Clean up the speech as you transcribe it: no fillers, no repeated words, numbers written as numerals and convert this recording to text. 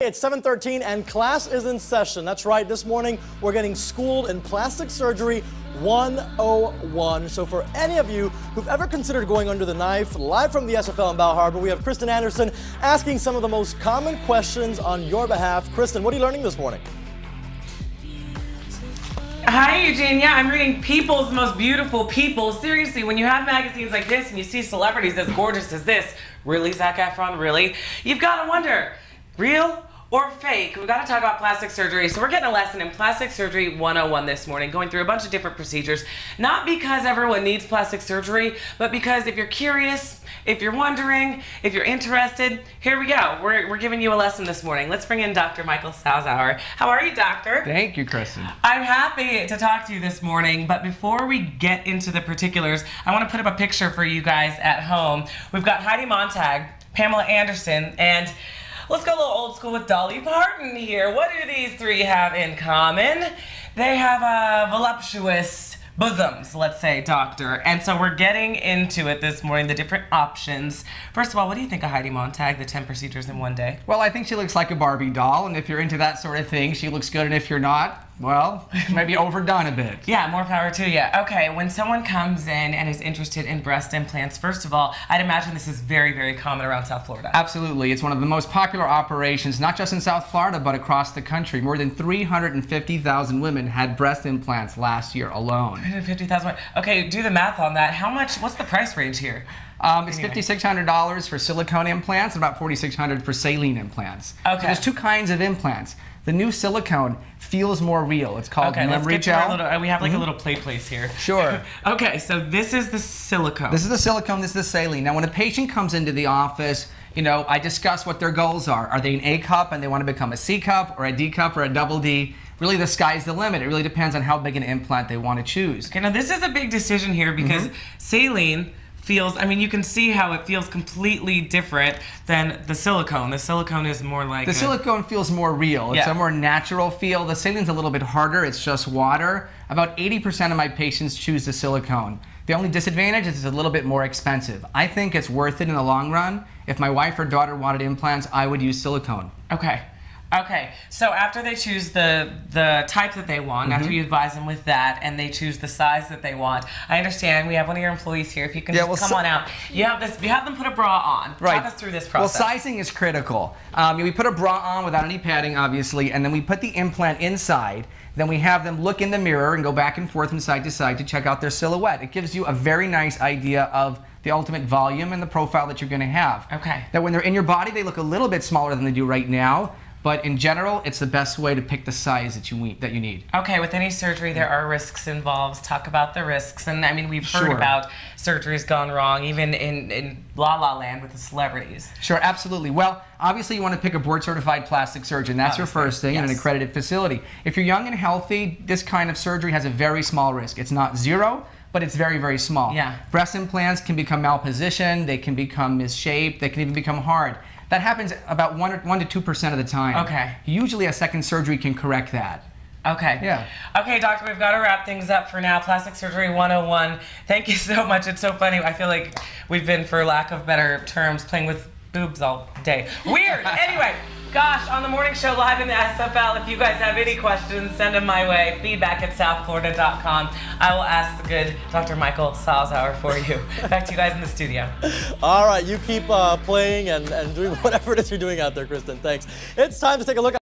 It's 7:13 and class is in session. That's right, this morning we're getting schooled in plastic surgery 101. So for any of you who've ever considered going under the knife, live from the SFL in Bal Harbour, we have Kristen Anderson asking some of the most common questions on your behalf. Kristen, what are you learning this morning? Hi, Eugene. Yeah, I'm reading People's Most Beautiful People. Seriously, when you have magazines like this and you see celebrities as gorgeous as this, really, Zac Efron, really? You've got to wonder, real or fake? We've got to talk about plastic surgery. So we're getting a lesson in Plastic Surgery 101 this morning, going through a bunch of different procedures. Not because everyone needs plastic surgery, but because if you're curious, if you're wondering, if you're interested, here we go. We're giving you a lesson this morning. Let's bring in Dr. Michael Salzauer. How are you, doctor? Thank you, Kristen. I'm happy to talk to you this morning, but before we get into the particulars, I want to put up a picture for you guys at home. We've got Heidi Montag, Pamela Anderson, and let's go a little old school with Dolly Parton here. What do these three have in common? They have voluptuous bosoms, let's say, doctor. And so we're getting into it this morning, the different options. First of all, what do you think of Heidi Montag, the 10 procedures in one day? Well, I think she looks like a Barbie doll, and if you're into that sort of thing, she looks good, and if you're not, well, maybe overdone a bit. Yeah, more power to you. Okay, when someone comes in and is interested in breast implants, first of all, I'd imagine this is very, very common around South Florida. Absolutely. It's one of the most popular operations, not just in South Florida, but across the country. More than 350,000 women had breast implants last year alone. 350,000. Okay, do the math on that. How much, what's the price range here? It's $5,600 for silicone implants and about $4,600 for saline implants. Okay. So there's two kinds of implants. The new silicone feels more real. It's called memory gel. We have like a little play place here. Sure. Okay, so this is the silicone. This is the silicone, this is the saline. Now when a patient comes into the office, you know, I discuss what their goals are. Are they an A cup and they want to become a C cup or a D cup or a double D? Really, the sky's the limit. It really depends on how big an implant they want to choose. Okay, now this is a big decision here because saline feels, I mean, you can see how it feels completely different than the silicone. The silicone is more like the silicone feels more real. It's a more natural feel. The saline's a little bit harder. It's just water. About 80% of my patients choose the silicone. The only disadvantage is it's a little bit more expensive. I think it's worth it in the long run. If my wife or daughter wanted implants, I would use silicone. Okay. Okay, so after they choose the type that they want, after you advise them with that, and they choose the size that they want, I understand we have one of your employees here. If you can just come on out, you have them put a bra on. Right. Talk us through this process. Well, sizing is critical. We put a bra on without any padding, obviously, and then we put the implant inside. Then we have them look in the mirror and go back and forth from side to side to check out their silhouette. It gives you a very nice idea of the ultimate volume and the profile that you're going to have. Okay. Now, when they're in your body, they look a little bit smaller than they do right now. But in general, it's the best way to pick the size that you need. Okay, with any surgery, there are risks involved. Talk about the risks. And I mean, we've heard about surgeries gone wrong, even in La La Land with the celebrities. Sure, absolutely. Well, obviously, you want to pick a board-certified plastic surgeon. That's your first thing in an accredited facility. If you're young and healthy, this kind of surgery has a very small risk. It's not zero, but it's very, very small. Yeah. Breast implants can become malpositioned, they can become misshaped, they can even become hard. That happens about 1 to 2% of the time. Okay. Usually a second surgery can correct that. Okay. Yeah. Okay, doctor, we've got to wrap things up for now. Plastic Surgery 101. Thank you so much. It's so funny. I feel like we've been, for lack of better terms, playing with boobs all day. Weird. Anyway, gosh, on the morning show live in the SFL, if you guys have any questions, send them my way. feedback@southflorida.com. I will ask the good Dr. Michael Salzauer for you. Back to you guys in the studio. All right, you keep playing and doing whatever it is you're doing out there, Kristen. Thanks. It's time to take a look at